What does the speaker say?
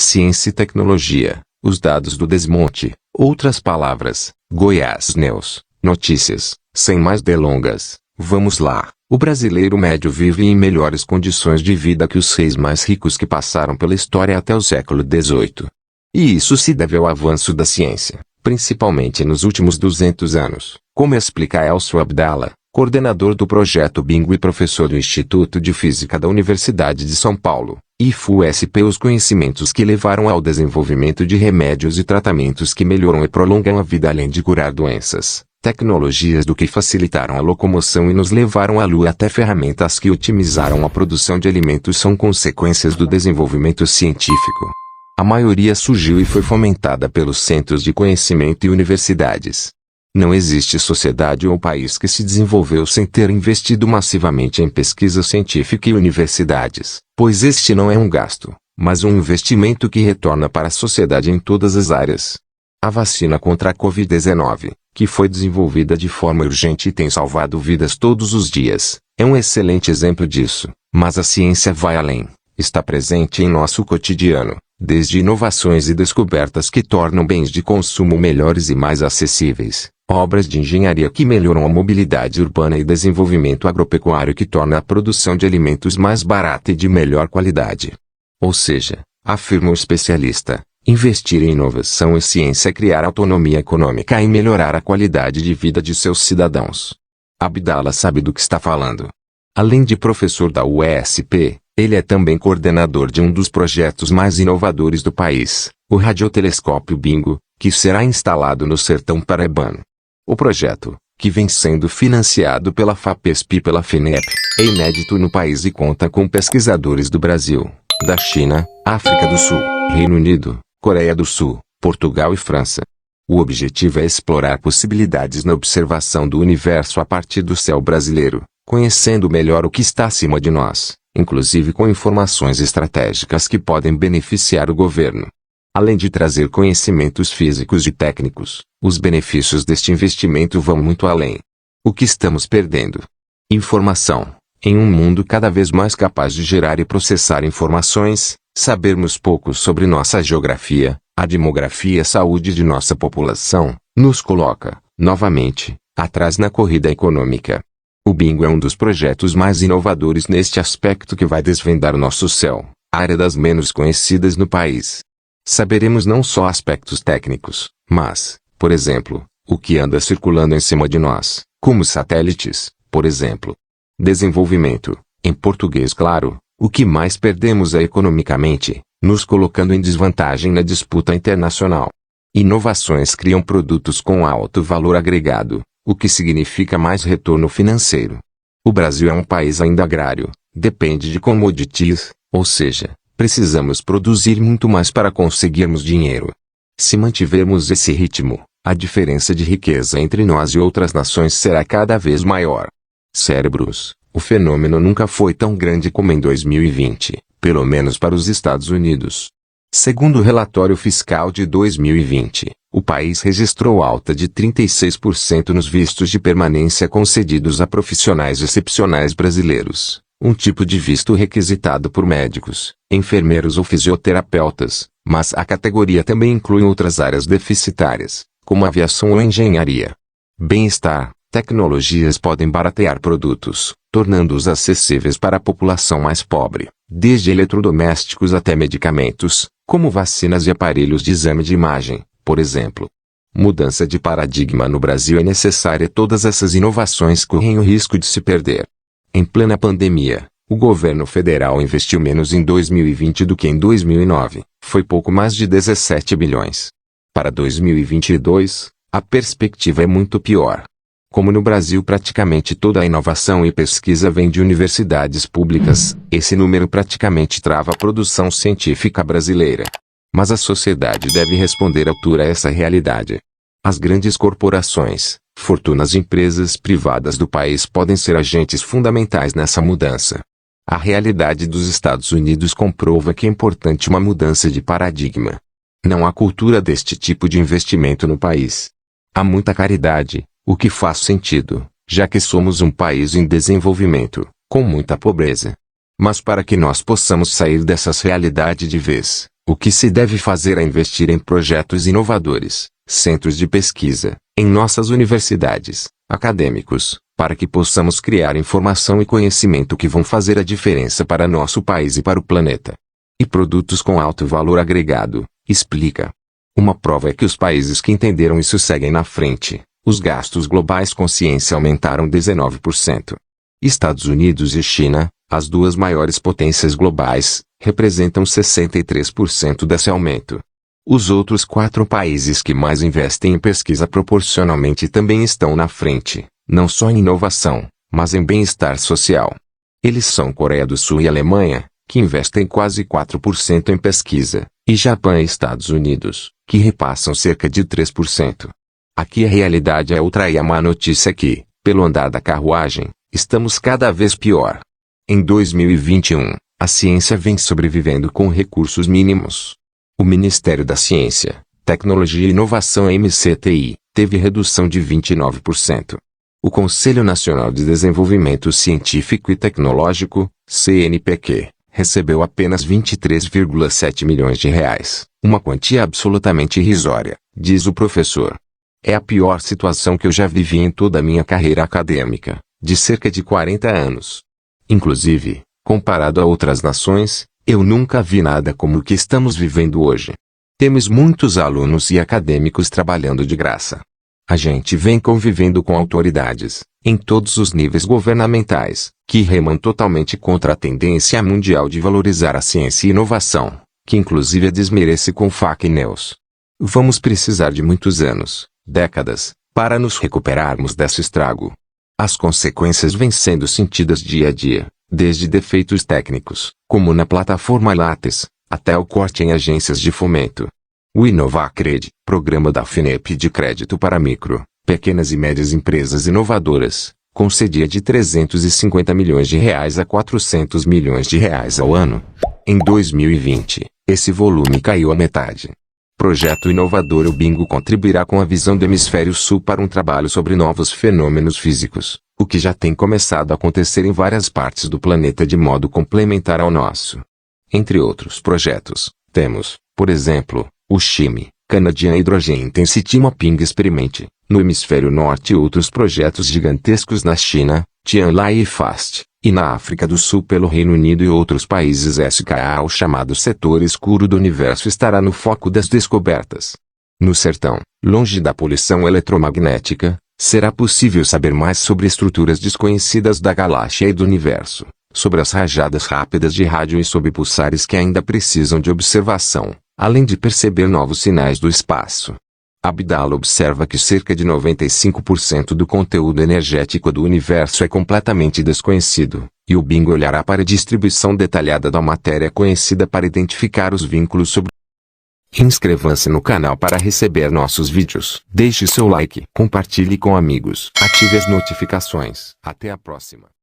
ciência e tecnologia, os dados do Desmonte, outras palavras, Goiás News, notícias, sem mais delongas, vamos lá. O brasileiro médio vive em melhores condições de vida que os reis mais ricos que passaram pela história até o século XVIII. E isso se deve ao avanço da ciência, principalmente nos últimos 200 anos, como explica Elcio Abdala, coordenador do projeto Bingo e professor do Instituto de Física da Universidade de São Paulo, IFUSP. Os conhecimentos que levaram ao desenvolvimento de remédios e tratamentos que melhoram e prolongam a vida além de curar doenças, tecnologias do que facilitaram a locomoção e nos levaram à lua até ferramentas que otimizaram a produção de alimentos são consequências do desenvolvimento científico. A maioria surgiu e foi fomentada pelos centros de conhecimento e universidades. Não existe sociedade ou país que se desenvolveu sem ter investido massivamente em pesquisa científica e universidades, pois este não é um gasto, mas um investimento que retorna para a sociedade em todas as áreas. A vacina contra a Covid-19, que foi desenvolvida de forma urgente e tem salvado vidas todos os dias, é um excelente exemplo disso, mas a ciência vai além, está presente em nosso cotidiano, desde inovações e descobertas que tornam bens de consumo melhores e mais acessíveis, obras de engenharia que melhoram a mobilidade urbana e desenvolvimento agropecuário que torna a produção de alimentos mais barata e de melhor qualidade. Ou seja, afirma o especialista, investir em inovação e ciência é criar autonomia econômica e melhorar a qualidade de vida de seus cidadãos. Abdala sabe do que está falando. Além de professor da UESP, ele é também coordenador de um dos projetos mais inovadores do país, o radiotelescópio Bingo, que será instalado no sertão paraibano. O projeto, que vem sendo financiado pela FAPESP e pela FINEP, é inédito no país e conta com pesquisadores do Brasil, da China, África do Sul, Reino Unido, Coreia do Sul, Portugal e França. O objetivo é explorar possibilidades na observação do universo a partir do céu brasileiro, conhecendo melhor o que está acima de nós, inclusive com informações estratégicas que podem beneficiar o governo. Além de trazer conhecimentos físicos e técnicos, os benefícios deste investimento vão muito além. O que estamos perdendo? Informação. Em um mundo cada vez mais capaz de gerar e processar informações, sabermos pouco sobre nossa geografia, a demografia e a saúde de nossa população, nos coloca, novamente, atrás na corrida econômica. O Bingo é um dos projetos mais inovadores neste aspecto que vai desvendar o nosso céu, área das menos conhecidas no país. Saberemos não só aspectos técnicos, mas, por exemplo, o que anda circulando em cima de nós, como satélites, por exemplo. Desenvolvimento, em português claro, o que mais perdemos é economicamente, nos colocando em desvantagem na disputa internacional. Inovações criam produtos com alto valor agregado, o que significa mais retorno financeiro. O Brasil é um país ainda agrário, depende de commodities, ou seja, precisamos produzir muito mais para conseguirmos dinheiro. Se mantivermos esse ritmo, a diferença de riqueza entre nós e outras nações será cada vez maior. Cérebros, o fenômeno nunca foi tão grande como em 2020, pelo menos para os Estados Unidos. Segundo o relatório fiscal de 2020, o país registrou alta de 36% nos vistos de permanência concedidos a profissionais excepcionais brasileiros, um tipo de visto requisitado por médicos, enfermeiros ou fisioterapeutas, mas a categoria também inclui outras áreas deficitárias, como aviação ou engenharia. Bem-estar, tecnologias podem baratear produtos, tornando-os acessíveis para a população mais pobre, desde eletrodomésticos até medicamentos, como vacinas e aparelhos de exame de imagem, por exemplo. Mudança de paradigma no Brasil é necessária e todas essas inovações correm o risco de se perder. Em plena pandemia, o governo federal investiu menos em 2020 do que em 2009, foi pouco mais de 17 bilhões. Para 2022, a perspectiva é muito pior. Como no Brasil praticamente toda a inovação e pesquisa vem de universidades públicas, esse número praticamente trava a produção científica brasileira. Mas a sociedade deve responder à altura a essa realidade. As grandes corporações, fortunas e empresas privadas do país podem ser agentes fundamentais nessa mudança. A realidade dos Estados Unidos comprova que é importante uma mudança de paradigma. Não há cultura deste tipo de investimento no país. Há muita caridade, o que faz sentido, já que somos um país em desenvolvimento, com muita pobreza. Mas para que nós possamos sair dessas realidades de vez, O que se deve fazer é investir em projetos inovadores, centros de pesquisa, em nossas universidades, acadêmicos, para que possamos criar informação e conhecimento que vão fazer a diferença para nosso país e para o planeta. E produtos com alto valor agregado, explica. Uma prova é que os países que entenderam isso seguem na frente. Os gastos globais com ciência aumentaram 19%. Estados Unidos e China, as duas maiores potências globais, representam 63% desse aumento. Os outros 4 países que mais investem em pesquisa proporcionalmente também estão na frente, não só em inovação, mas em bem-estar social. Eles são Coreia do Sul e Alemanha, que investem quase 4% em pesquisa, e Japão e Estados Unidos, que repassam cerca de 3%. Aqui a realidade é outra e a má notícia é que, pelo andar da carruagem, estamos cada vez pior. Em 2021, a ciência vem sobrevivendo com recursos mínimos. O Ministério da Ciência, Tecnologia e Inovação MCTI, teve redução de 29%. O Conselho Nacional de Desenvolvimento Científico e Tecnológico, CNPq, recebeu apenas 23,7 milhões de reais, uma quantia absolutamente irrisória, diz o professor. É a pior situação que eu já vivi em toda a minha carreira acadêmica, de cerca de 40 anos. Inclusive, comparado a outras nações, eu nunca vi nada como o que estamos vivendo hoje. Temos muitos alunos e acadêmicos trabalhando de graça. A gente vem convivendo com autoridades, em todos os níveis governamentais, que remam totalmente contra a tendência mundial de valorizar a ciência e inovação, que inclusive a desmerece com fake news. Vamos precisar de muitos anos, décadas, para nos recuperarmos desse estrago. As consequências vêm sendo sentidas dia a dia, desde defeitos técnicos, como na plataforma Lattes, até o corte em agências de fomento. O Inovacred, programa da FINEP de crédito para micro, pequenas e médias empresas inovadoras, concedia de 350 milhões de reais a 400 milhões de reais ao ano. Em 2020, esse volume caiu à metade. Projeto inovador O Bingo contribuirá com a visão do Hemisfério Sul para um trabalho sobre novos fenômenos físicos, o que já tem começado a acontecer em várias partes do planeta de modo complementar ao nosso. Entre outros projetos, temos, por exemplo, o CHIME, Canadian Hydrogen Intensity Mapping Experiment, no Hemisfério Norte e outros projetos gigantescos na China, Tianlai e FAST, e na África do Sul pelo Reino Unido e outros países. O chamado setor escuro do universo estará no foco das descobertas. No sertão, longe da poluição eletromagnética, será possível saber mais sobre estruturas desconhecidas da galáxia e do universo, sobre as rajadas rápidas de rádio e sobre pulsares que ainda precisam de observação, além de perceber novos sinais do espaço. Abdala observa que cerca de 95% do conteúdo energético do universo é completamente desconhecido, e o Bingo olhará para a distribuição detalhada da matéria conhecida para identificar os vínculos sobre. Inscreva-se no canal para receber nossos vídeos. Deixe seu like, compartilhe com amigos, ative as notificações. Até a próxima.